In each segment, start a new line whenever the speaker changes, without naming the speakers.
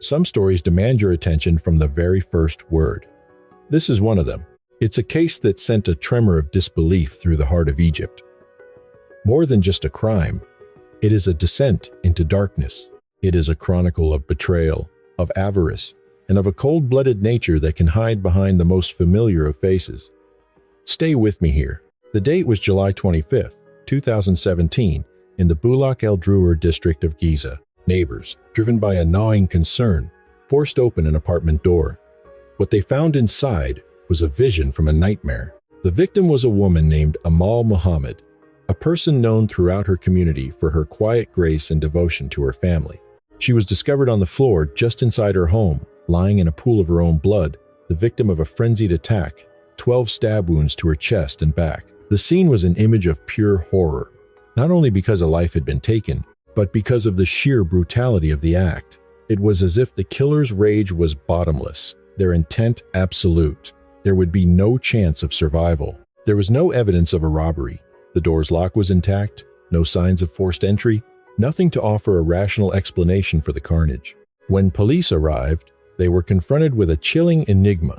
Some stories demand your attention from the very first word. This is one of them. It's a case that sent a tremor of disbelief through the heart of Egypt. More than just a crime, it is a descent into darkness. It is a chronicle of betrayal, of avarice, and of a cold-blooded nature that can hide behind the most familiar of faces. Stay with me here. The date was July 25th, 2017, in the Bulaq el-Druer district of Giza. Neighbors, driven by a gnawing concern, forced open an apartment door. What they found inside was a vision from a nightmare. The victim was a woman named Amal Muhammad, a person known throughout her community for her quiet grace and devotion to her family. She was discovered on the floor just inside her home, lying in a pool of her own blood, the victim of a frenzied attack, 12 stab wounds to her chest and back. The scene was an image of pure horror, not only because a life had been taken, but because of the sheer brutality of the act. It was as if the killer's rage was bottomless, their intent absolute. There would be no chance of survival. There was no evidence of a robbery. The door's lock was intact, no signs of forced entry, nothing to offer a rational explanation for the carnage. When police arrived, they were confronted with a chilling enigma.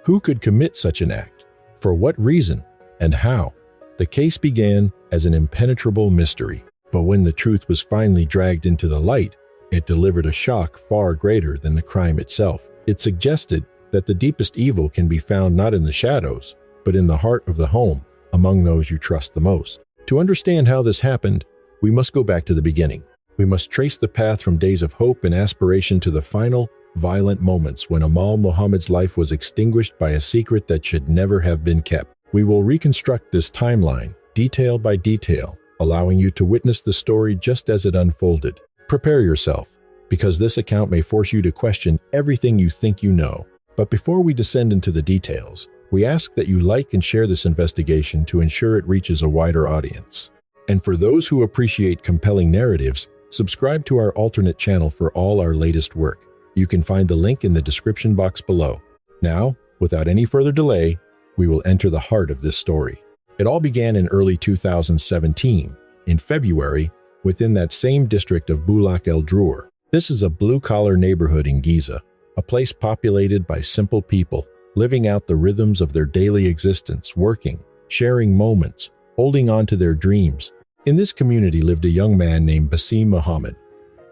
Who could commit such an act? For what reason? And how? The case began as an impenetrable mystery. But when the truth was finally dragged into the light, it delivered a shock far greater than the crime itself. It suggested that the deepest evil can be found not in the shadows, but in the heart of the home, among those you trust the most. To understand how this happened, we must go back to the beginning. We must trace the path from days of hope and aspiration to the final, violent moments when Amal Muhammad's life was extinguished by a secret that should never have been kept. We will reconstruct this timeline, detail by detail, allowing you to witness the story just as it unfolded. Prepare yourself, because this account may force you to question everything you think you know. But before we descend into the details, we ask that you like and share this investigation to ensure it reaches a wider audience. And for those who appreciate compelling narratives, subscribe to our alternate channel for all our latest work. You can find the link in the description box below. Now, without any further delay, we will enter the heart of this story. It all began in early 2017, in February, within that same district of Bulaq el-Druer. This is a blue-collar neighborhood in Giza, a place populated by simple people, living out the rhythms of their daily existence, working, sharing moments, holding on to their dreams. In this community lived a young man named Basem Muhammad.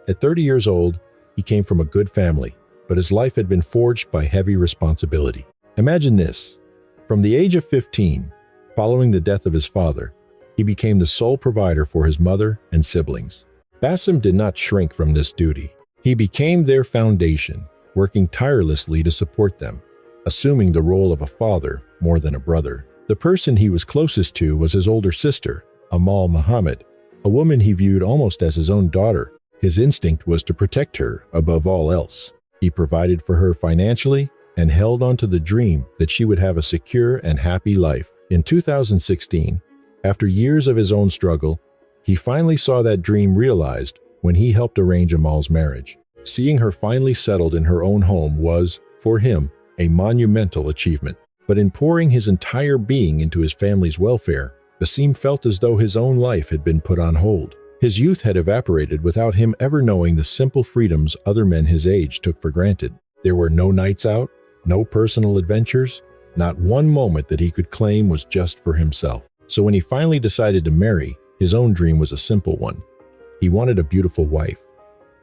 At 30 years old, he came from a good family, but his life had been forged by heavy responsibility. Imagine this. From the age of 15, following the death of his father, he became the sole provider for his mother and siblings. Basem did not shrink from this duty. He became their foundation, working tirelessly to support them, assuming the role of a father more than a brother. The person he was closest to was his older sister, Amal Muhammad, a woman he viewed almost as his own daughter. His instinct was to protect her above all else. He provided for her financially and held on to the dream that she would have a secure and happy life. In 2016, after years of his own struggle, he finally saw that dream realized when he helped arrange Amal's marriage. Seeing her finally settled in her own home was, for him, a monumental achievement. But in pouring his entire being into his family's welfare, Basem felt as though his own life had been put on hold. His youth had evaporated without him ever knowing the simple freedoms other men his age took for granted. There were no nights out, no personal adventures, not one moment that he could claim was just for himself. So when he finally decided to marry, his own dream was a simple one. He wanted a beautiful wife,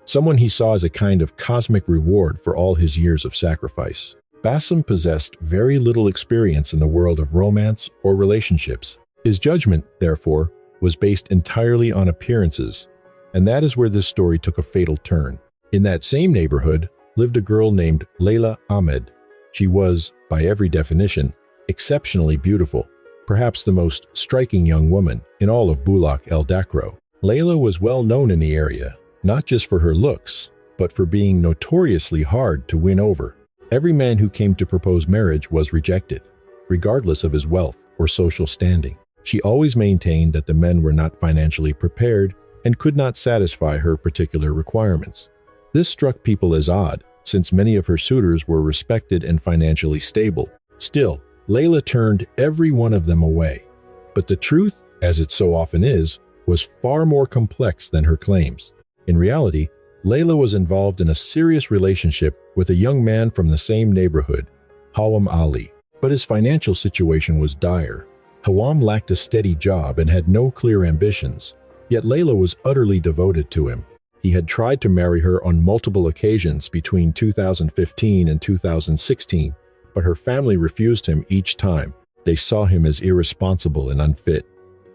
someone he saw as a kind of cosmic reward for all his years of sacrifice. Basem possessed very little experience in the world of romance or relationships. His judgment, therefore, was based entirely on appearances, and that is where this story took a fatal turn. In that same neighborhood lived a girl named Ila Ahmed. She was, by every definition, exceptionally beautiful, perhaps the most striking young woman in all of Bulaq el-Druer. Layla was well known in the area, not just for her looks, but for being notoriously hard to win over. Every man who came to propose marriage was rejected, regardless of his wealth or social standing. She always maintained that the men were not financially prepared and could not satisfy her particular requirements. This struck people as odd, since many of her suitors were respected and financially stable. Still, Layla turned every one of them away. But the truth, as it so often is, was far more complex than her claims. In reality, Layla was involved in a serious relationship with a young man from the same neighborhood, Hosam Ali. But his financial situation was dire. Hosam lacked a steady job and had no clear ambitions, yet Layla was utterly devoted to him. He had tried to marry her on multiple occasions between 2015 and 2016, but her family refused him each time. They saw him as irresponsible and unfit.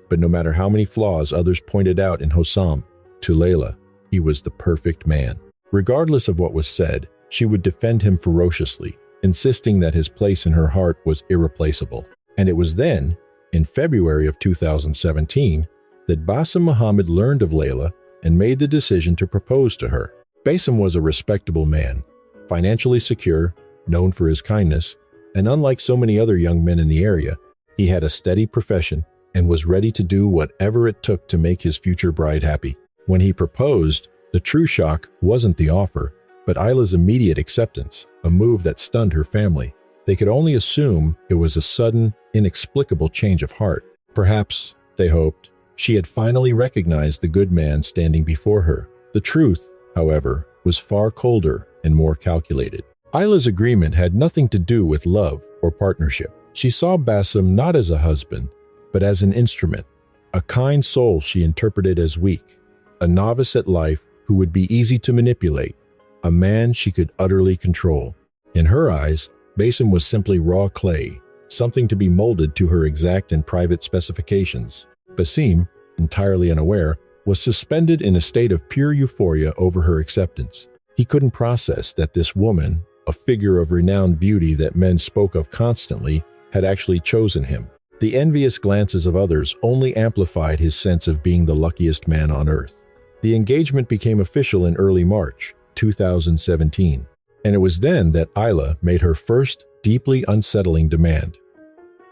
But no matter how many flaws others pointed out in Hosam, to Layla, he was the perfect man. Regardless of what was said, she would defend him ferociously, insisting that his place in her heart was irreplaceable. And it was then, in February of 2017, that Basem Muhammad learned of Layla and made the decision to propose to her. Basem was a respectable man, financially secure, known for his kindness, and unlike so many other young men in the area, he had a steady profession and was ready to do whatever it took to make his future bride happy. When he proposed, the true shock wasn't the offer, but Ila's immediate acceptance, a move that stunned her family. They could only assume it was a sudden, inexplicable change of heart. Perhaps, they hoped, she had finally recognized the good man standing before her. The truth, however, was far colder and more calculated. Ila's agreement had nothing to do with love or partnership. She saw Basem not as a husband, but as an instrument, a kind soul she interpreted as weak, a novice at life who would be easy to manipulate, a man she could utterly control. In her eyes, Basem was simply raw clay, something to be molded to her exact and private specifications. Basem, entirely unaware, was suspended in a state of pure euphoria over her acceptance. He couldn't process that this woman, a figure of renowned beauty that men spoke of constantly, had actually chosen him. The envious glances of others only amplified his sense of being the luckiest man on earth. The engagement became official in early March 2017, and it was then that Ila made her first deeply unsettling demand.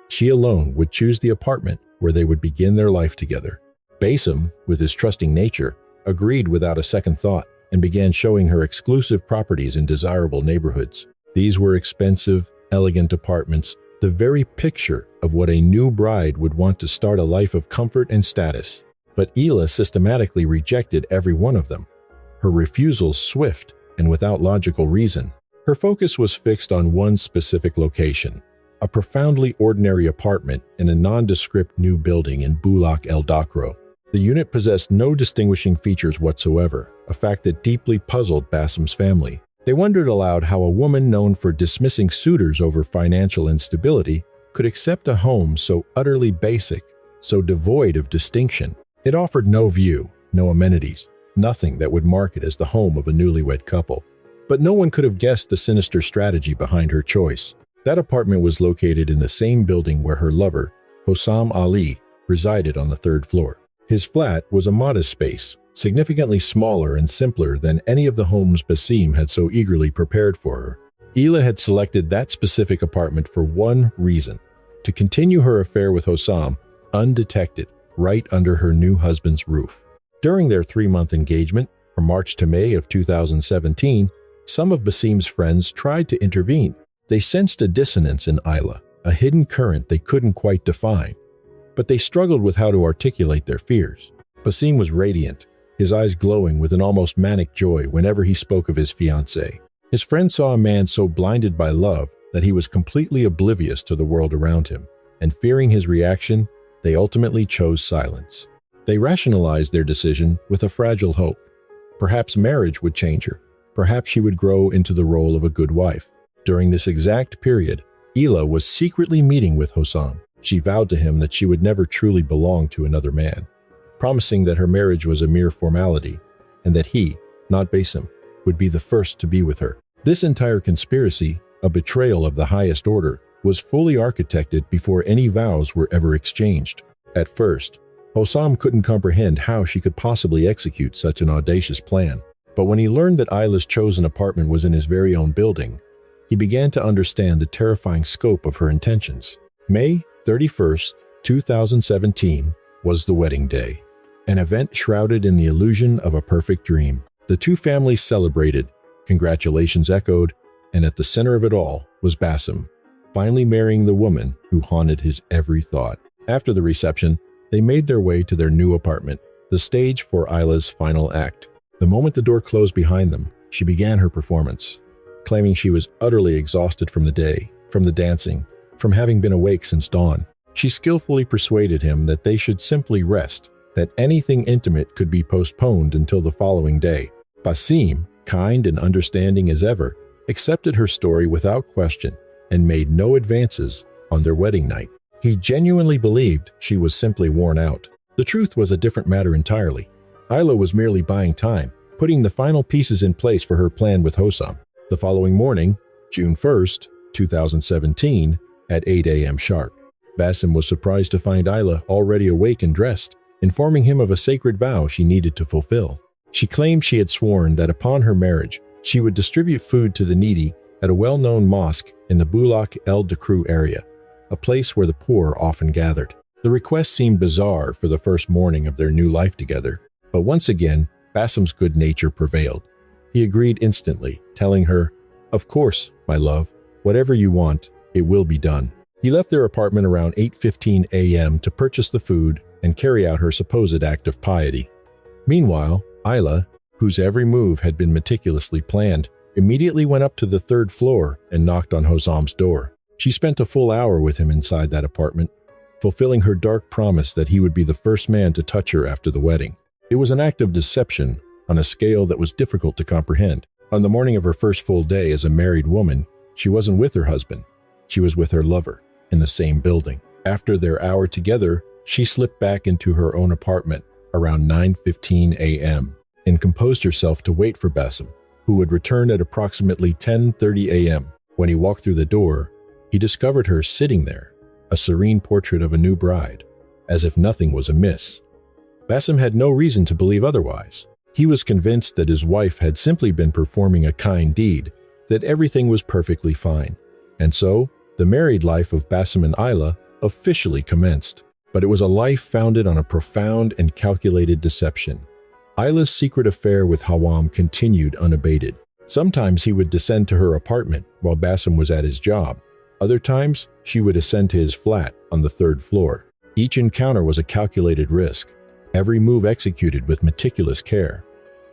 She alone would choose the apartment where they would begin their life together. Basem, with his trusting nature, agreed without a second thought and began showing her exclusive properties in desirable neighborhoods. These were expensive, elegant apartments, the very picture of what a new bride would want to start a life of comfort and status. But Ila systematically rejected every one of them, her refusals swift and without logical reason. Her focus was fixed on one specific location, a profoundly ordinary apartment in a nondescript new building in Bulak El Dakro. The unit possessed no distinguishing features whatsoever, a fact that deeply puzzled Basem's family. They wondered aloud how a woman known for dismissing suitors over financial instability could accept a home so utterly basic, so devoid of distinction. It offered no view, no amenities, nothing that would mark it as the home of a newlywed couple. But no one could have guessed the sinister strategy behind her choice. That apartment was located in the same building where her lover, Hosam Ali, resided on the third floor. His flat was a modest space, significantly smaller and simpler than any of the homes Basem had so eagerly prepared for her. Ila had selected that specific apartment for one reason: to continue her affair with Hosam undetected right under her new husband's roof. During their 3-month engagement, from March to May of 2017, some of Basem's friends tried to intervene. They sensed a dissonance in Ila, a hidden current they couldn't quite define, but they struggled with how to articulate their fears. Basem was radiant, his eyes glowing with an almost manic joy whenever he spoke of his fiancée. His friends saw a man so blinded by love that he was completely oblivious to the world around him, and fearing his reaction, they ultimately chose silence. They rationalized their decision with a fragile hope. Perhaps marriage would change her. Perhaps she would grow into the role of a good wife. During this exact period, Ila was secretly meeting with Hosam. She vowed to him that she would never truly belong to another man, promising that her marriage was a mere formality and that he, not Basem, would be the first to be with her. This entire conspiracy, a betrayal of the highest order, was fully architected before any vows were ever exchanged. At first, Hosam couldn't comprehend how she could possibly execute such an audacious plan. But when he learned that Ila's chosen apartment was in his very own building, he began to understand the terrifying scope of her intentions. May 31st, 2017 was the wedding day, an event shrouded in the illusion of a perfect dream. The two families celebrated, congratulations echoed, and at the center of it all was Basem, finally marrying the woman who haunted his every thought. After the reception, they made their way to their new apartment, the stage for Ila's final act. The moment the door closed behind them, she began her performance, claiming she was utterly exhausted from the day, from the dancing, from having been awake since dawn. She skillfully persuaded him that they should simply rest, that anything intimate could be postponed until the following day. Basem, kind and understanding as ever, accepted her story without question and made no advances on their wedding night. He genuinely believed she was simply worn out. The truth was a different matter entirely. Ila was merely buying time, putting the final pieces in place for her plan with Hosam. The following morning, June 1st, 2017, at 8 a.m. sharp, Basem was surprised to find Ila already awake and dressed, informing him of a sacred vow she needed to fulfill. She claimed she had sworn that upon her marriage, she would distribute food to the needy at a well-known mosque in the Bulak El Dekru area, a place where the poor often gathered. The request seemed bizarre for the first morning of their new life together, but once again, Basem's good nature prevailed. He agreed instantly, telling her, "Of course, my love, whatever you want, it will be done." He left their apartment around 8:15 a.m. to purchase the food and carry out her supposed act of piety. Meanwhile, Ila, whose every move had been meticulously planned, immediately went up to the third floor and knocked on Hosam's door. She spent a full hour with him inside that apartment, fulfilling her dark promise that he would be the first man to touch her after the wedding. It was an act of deception on a scale that was difficult to comprehend. On the morning of her first full day as a married woman, she wasn't with her husband. She was with her lover in the same building. After their hour together, she slipped back into her own apartment around 9:15 a.m. and composed herself to wait for Basem, who would return at approximately 10:30 a.m. When he walked through the door, he discovered her sitting there, a serene portrait of a new bride, as if nothing was amiss. Basem had no reason to believe otherwise. He was convinced that his wife had simply been performing a kind deed, that everything was perfectly fine. And so, the married life of Basem and Ila officially commenced. But it was a life founded on a profound and calculated deception. Ila's secret affair with Hawam continued unabated. Sometimes he would descend to her apartment while Basem was at his job. Other times, she would ascend to his flat on the third floor. Each encounter was a calculated risk, every move executed with meticulous care.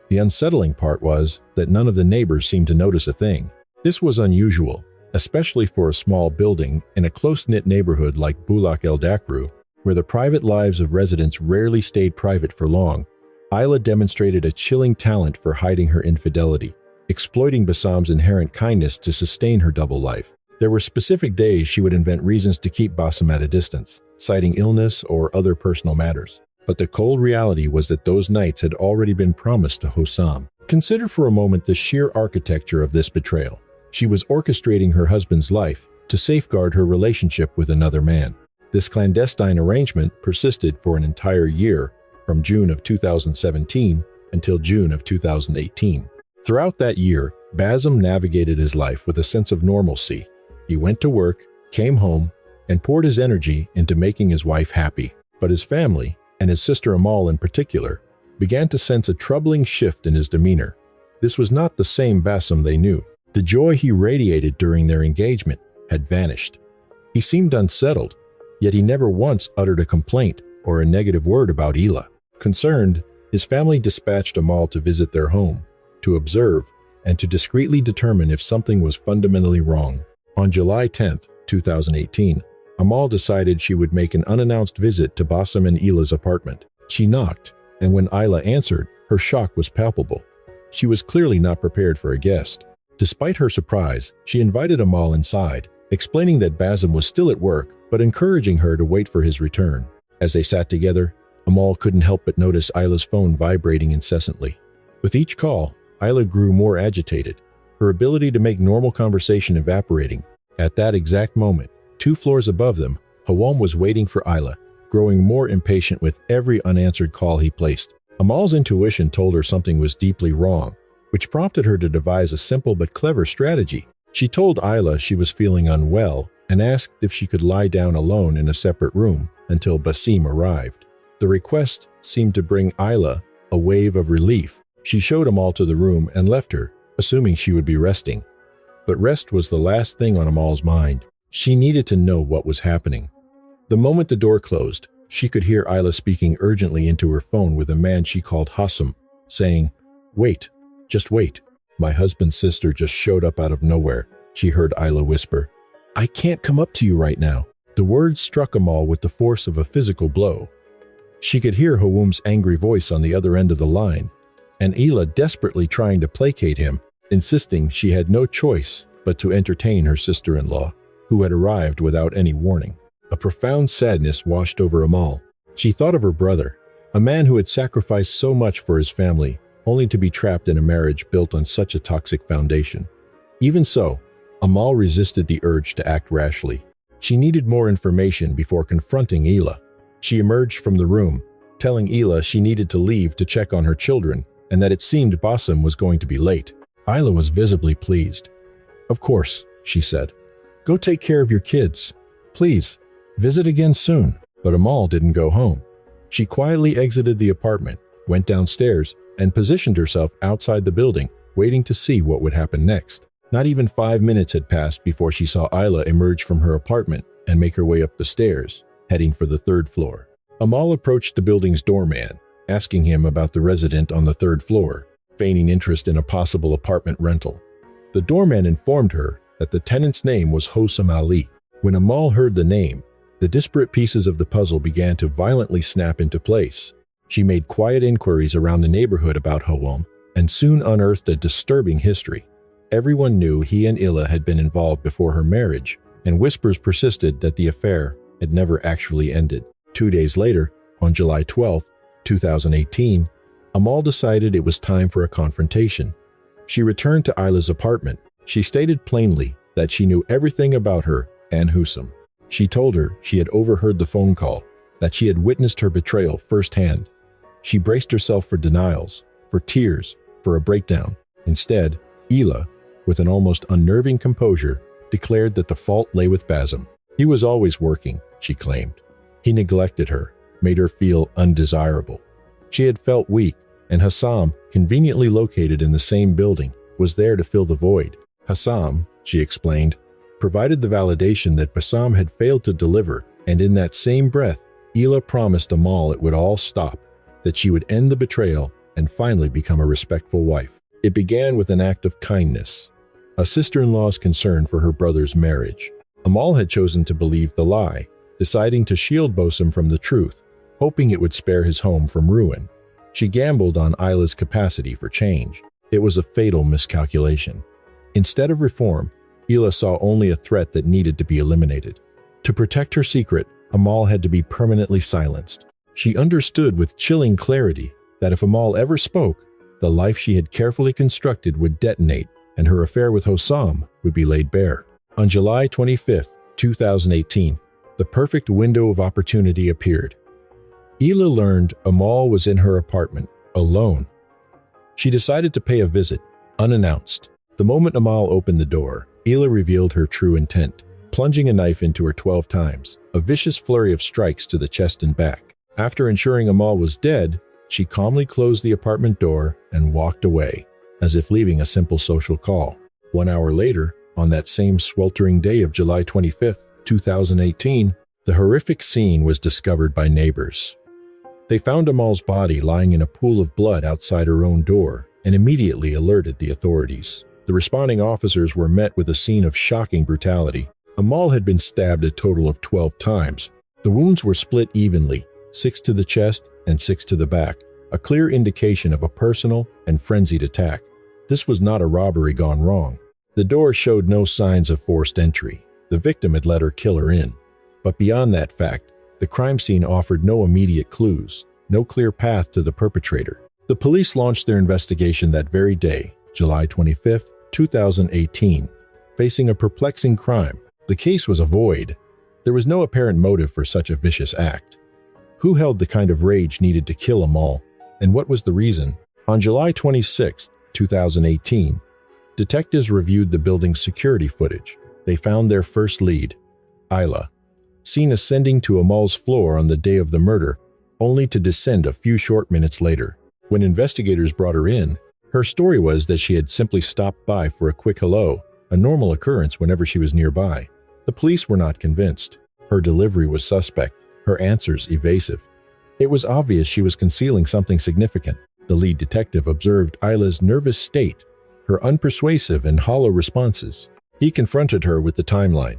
The unsettling part was that none of the neighbors seemed to notice a thing. This was unusual, especially for a small building in a close-knit neighborhood like Bulak El Dakru, where the private lives of residents rarely stayed private for long. Ila demonstrated a chilling talent for hiding her infidelity, exploiting Basem's inherent kindness to sustain her double life. There were specific days she would invent reasons to keep Basem at a distance, citing illness or other personal matters. But the cold reality was that those nights had already been promised to Hosam. Consider for a moment the sheer architecture of this betrayal. She was orchestrating her husband's life to safeguard her relationship with another man. This clandestine arrangement persisted for an entire year, from June of 2017 until June of 2018. Throughout that year, Basem navigated his life with a sense of normalcy. He went to work, came home, and poured his energy into making his wife happy. But his family, and his sister Amal in particular, began to sense a troubling shift in his demeanor. This was not the same Basem they knew. The joy he radiated during their engagement had vanished. He seemed unsettled, yet he never once uttered a complaint or a negative word about Ila. Concerned, his family dispatched Amal to visit their home, to observe, and to discreetly determine if something was fundamentally wrong. On July 10, 2018, Amal decided she would make an unannounced visit to Basem and Ila's apartment. She knocked, and when Ila answered, her shock was palpable. She was clearly not prepared for a guest. Despite her surprise, she invited Amal inside, explaining that Basem was still at work, but encouraging her to wait for his return. As they sat together, Amal couldn't help but notice Ila's phone vibrating incessantly. With each call, Ila grew more agitated, her ability to make normal conversation evaporating. At that exact moment, 2 floors above them, Hawam was waiting for Ila, growing more impatient with every unanswered call he placed. Amal's intuition told her something was deeply wrong, which prompted her to devise a simple but clever strategy. She told Ila she was feeling unwell and asked if she could lie down alone in a separate room until Basem arrived. The request seemed to bring Ila a wave of relief. She showed Amal to the room and left her, assuming she would be resting. But rest was the last thing on Amal's mind. She needed to know what was happening. The moment the door closed, she could hear Ila speaking urgently into her phone with a man she called Hosam, saying, Wait, just wait. My husband's sister just showed up out of nowhere, she heard Ila whisper. I can't come up to you right now. The words struck Amal with the force of a physical blow. She could hear Hawum's angry voice on the other end of the line, and Ila desperately trying to placate him, insisting she had no choice but to entertain her sister-in-law, who had arrived without any warning. A profound sadness washed over Amal. She thought of her brother, a man who had sacrificed so much for his family, only to be trapped in a marriage built on such a toxic foundation. Even so, Amal resisted the urge to act rashly. She needed more information before confronting Ila. She emerged from the room, telling Ila she needed to leave to check on her children and that it seemed Basem was going to be late. Ila was visibly pleased. Of course, she said. Go take care of your kids. Please, visit again soon. But Amal didn't go home. She quietly exited the apartment, went downstairs, and positioned herself outside the building, waiting to see what would happen next. Not even 5 minutes had passed before she saw Ila emerge from her apartment and make her way up the stairs, heading for the 3rd floor. Amal approached the building's doorman, asking him about the resident on the 3rd floor, feigning interest in a possible apartment rental. The doorman informed her that the tenant's name was Hosam Ali. When Amal heard the name, the disparate pieces of the puzzle began to violently snap into place. She made quiet inquiries around the neighborhood about Hawum and soon unearthed a disturbing history. Everyone knew he and Ila had been involved before her marriage, and whispers persisted that the affair had never actually ended. 2 days later, on July 12, 2018, Amal decided it was time for a confrontation. She returned to Ila's apartment. She stated plainly that she knew everything about her and Hosam. She told her she had overheard the phone call, that she had witnessed her betrayal firsthand. She braced herself for denials, for tears, for a breakdown. Instead, Ila, with an almost unnerving composure, declared that the fault lay with Basem. He was always working, she claimed. He neglected her, made her feel undesirable. She had felt weak, and Hosam, conveniently located in the same building, was there to fill the void. Hosam, she explained, provided the validation that Basem had failed to deliver, and in that same breath, Ila promised Amal it would all stop, that she would end the betrayal and finally become a respectful wife. It began with an act of kindness, a sister-in-law's concern for her brother's marriage. Amal had chosen to believe the lie, deciding to shield Basem from the truth, hoping it would spare his home from ruin. She gambled on Ila's capacity for change. It was a fatal miscalculation. Instead of reform, Ila saw only a threat that needed to be eliminated. To protect her secret, Amal had to be permanently silenced. She understood with chilling clarity that if Amal ever spoke, the life she had carefully constructed would detonate and her affair with Hosam would be laid bare. On July 25, 2018, the perfect window of opportunity appeared. Ila learned Amal was in her apartment, alone. She decided to pay a visit, unannounced. The moment Amal opened the door, Ila revealed her true intent, plunging a knife into her 12 times, a vicious flurry of strikes to the chest and back. After ensuring Amal was dead, she calmly closed the apartment door and walked away, as if leaving a simple social call. 1 hour later, on that same sweltering day of July 25, 2018, the horrific scene was discovered by neighbors. They found Amal's body lying in a pool of blood outside her own door and immediately alerted the authorities. The responding officers were met with a scene of shocking brutality. Amal had been stabbed a total of 12 times. The wounds were split evenly, 6 to the chest and 6 to the back, a clear indication of a personal and frenzied attack. This was not a robbery gone wrong. The door showed no signs of forced entry. The victim had let her killer in. But beyond that fact, the crime scene offered no immediate clues, no clear path to the perpetrator. The police launched their investigation that very day, July 25, 2018, facing a perplexing crime. The case was a void. There was no apparent motive for such a vicious act. Who held the kind of rage needed to kill Amal, and what was the reason? On July 26, 2018, detectives reviewed the building's security footage. They found their first lead, Ila, seen ascending to Amal's floor on the day of the murder, only to descend a few short minutes later. When investigators brought her in, her story was that she had simply stopped by for a quick hello, a normal occurrence whenever she was nearby. The police were not convinced. Her delivery was suspect, her answers evasive. It was obvious she was concealing something significant. The lead detective observed Ila's nervous state, her unpersuasive and hollow responses. He confronted her with the timeline.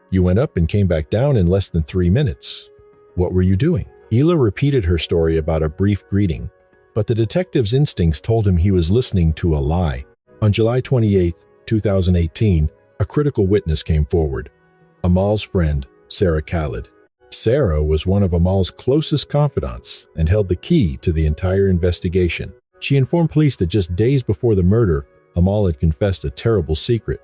"You went up and came back down in less than 3 minutes. What were you doing?" Ila repeated her story about a brief greeting, but the detective's instincts told him he was listening to a lie. On July 28, 2018, a critical witness came forward. Amal's friend, Sarah Khalid. Sarah was one of Amal's closest confidants and held the key to the entire investigation. She informed police that just days before the murder, Amal had confessed a terrible secret.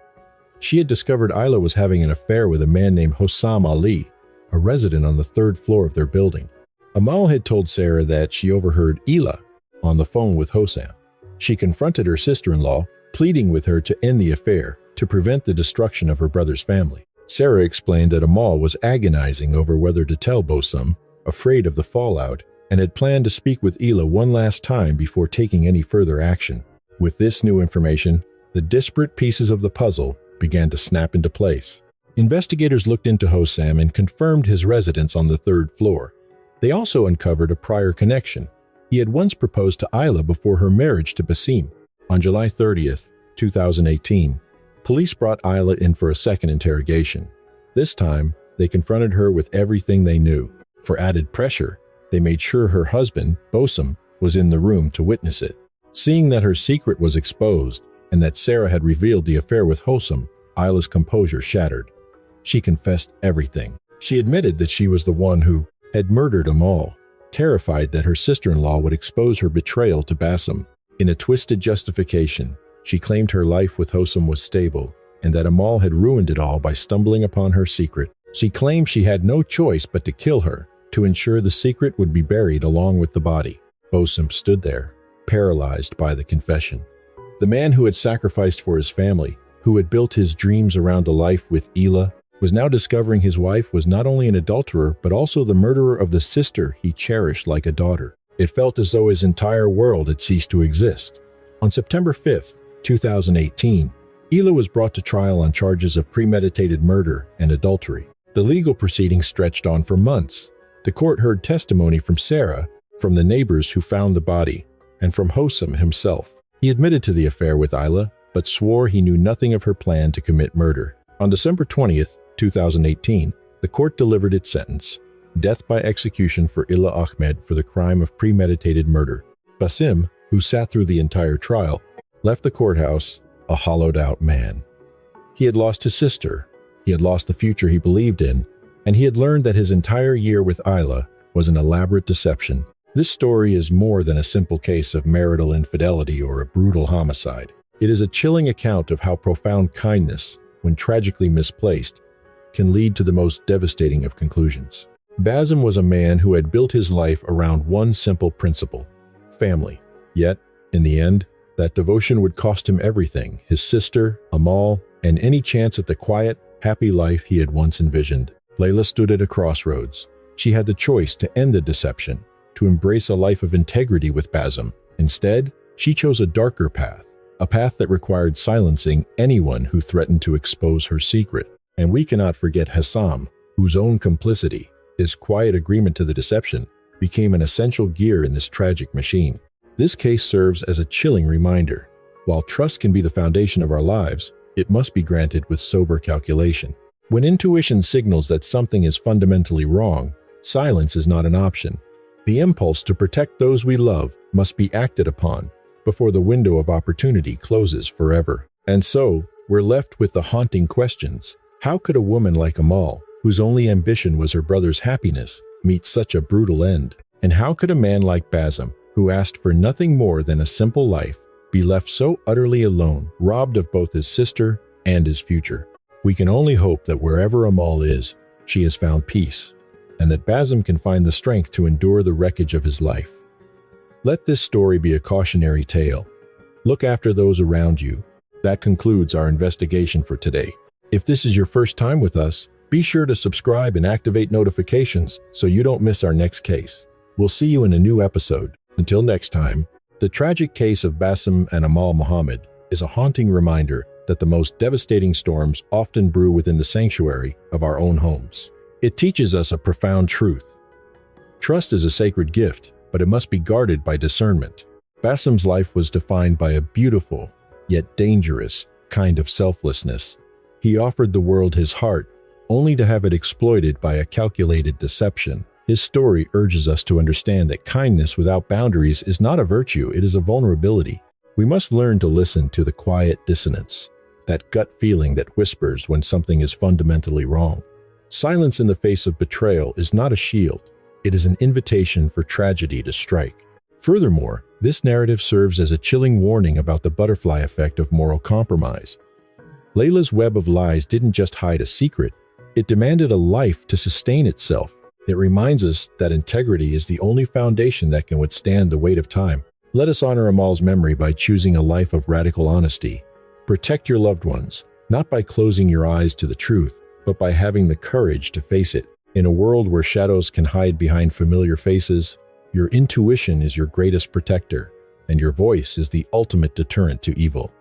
She had discovered Ila was having an affair with a man named Hosam Ali, a resident on the 3rd floor of their building. Amal had told Sarah that she overheard Ila on the phone with Hosam. She confronted her sister-in-law, pleading with her to end the affair to prevent the destruction of her brother's family. Sarah explained that Amal was agonizing over whether to tell Basem, afraid of the fallout, and had planned to speak with Ila one last time before taking any further action. With this new information, the disparate pieces of the puzzle began to snap into place. Investigators looked into Hosam and confirmed his residence on the 3rd floor. They also uncovered a prior connection. He had once proposed to Ila before her marriage to Basem. On July 30th, 2018, police brought Ila in for a second interrogation. This time, they confronted her with everything they knew. For added pressure, they made sure her husband, Basem, was in the room to witness it. Seeing that her secret was exposed and that Sarah had revealed the affair with Hosam, Ila's composure shattered. She confessed everything. She admitted that she was the one who had murdered Amal, terrified that her sister-in-law would expose her betrayal to Basem. In a twisted justification, she claimed her life with Hosam was stable and that Amal had ruined it all by stumbling upon her secret. She claimed she had no choice but to kill her to ensure the secret would be buried along with the body. Basem stood there, paralyzed by the confession. The man who had sacrificed for his family, who had built his dreams around a life with Ila, was now discovering his wife was not only an adulterer but also the murderer of the sister he cherished like a daughter. It felt as though his entire world had ceased to exist. On September 5th, 2018, Ila was brought to trial on charges of premeditated murder and adultery. The legal proceedings stretched on for months. The court heard testimony from Sarah, from the neighbors who found the body, and from Hosam himself. He admitted to the affair with Ila, but swore he knew nothing of her plan to commit murder. On December 20th, 2018, the court delivered its sentence: death by execution for Ila Ahmed for the crime of premeditated murder. Basem, who sat through the entire trial, left the courthouse a hollowed-out man. He had lost his sister, he had lost the future he believed in, and he had learned that his entire year with Ila was an elaborate deception. This story is more than a simple case of marital infidelity or a brutal homicide. It is a chilling account of how profound kindness, when tragically misplaced, can lead to the most devastating of conclusions. Basem was a man who had built his life around one simple principle: family. Yet, in the end, that devotion would cost him everything: his sister, Amal, and any chance at the quiet, happy life he had once envisioned. Layla stood at a crossroads. She had the choice to end the deception, to embrace a life of integrity with Basem. Instead, she chose a darker path, a path that required silencing anyone who threatened to expose her secret. And we cannot forget Hosam, whose own complicity, his quiet agreement to the deception, became an essential gear in this tragic machine. This case serves as a chilling reminder. While trust can be the foundation of our lives, it must be granted with sober calculation. When intuition signals that something is fundamentally wrong, silence is not an option. The impulse to protect those we love must be acted upon before the window of opportunity closes forever. And so, we're left with the haunting questions. How could a woman like Amal, whose only ambition was her brother's happiness, meet such a brutal end? And how could a man like Basem, who asked for nothing more than a simple life, be left so utterly alone, robbed of both his sister and his future? We can only hope that wherever Amal is, she has found peace, and that Basem can find the strength to endure the wreckage of his life. Let this story be a cautionary tale. Look after those around you. That concludes our investigation for today. If this is your first time with us, be sure to subscribe and activate notifications so you don't miss our next case. We'll see you in a new episode. Until next time, the tragic case of Basem and Amal Muhammad is a haunting reminder that the most devastating storms often brew within the sanctuary of our own homes. It teaches us a profound truth. Trust is a sacred gift, but it must be guarded by discernment. Basem's life was defined by a beautiful, yet dangerous, kind of selflessness. He offered the world his heart, only to have it exploited by a calculated deception. His story urges us to understand that kindness without boundaries is not a virtue, it is a vulnerability. We must learn to listen to the quiet dissonance, that gut feeling that whispers when something is fundamentally wrong. Silence in the face of betrayal is not a shield, it is an invitation for tragedy to strike. Furthermore, this narrative serves as a chilling warning about the butterfly effect of moral compromise. Layla's web of lies didn't just hide a secret, it demanded a life to sustain itself. It reminds us that integrity is the only foundation that can withstand the weight of time. Let us honor Amal's memory by choosing a life of radical honesty. Protect your loved ones, not by closing your eyes to the truth, but by having the courage to face it. In a world where shadows can hide behind familiar faces, your intuition is your greatest protector, and your voice is the ultimate deterrent to evil.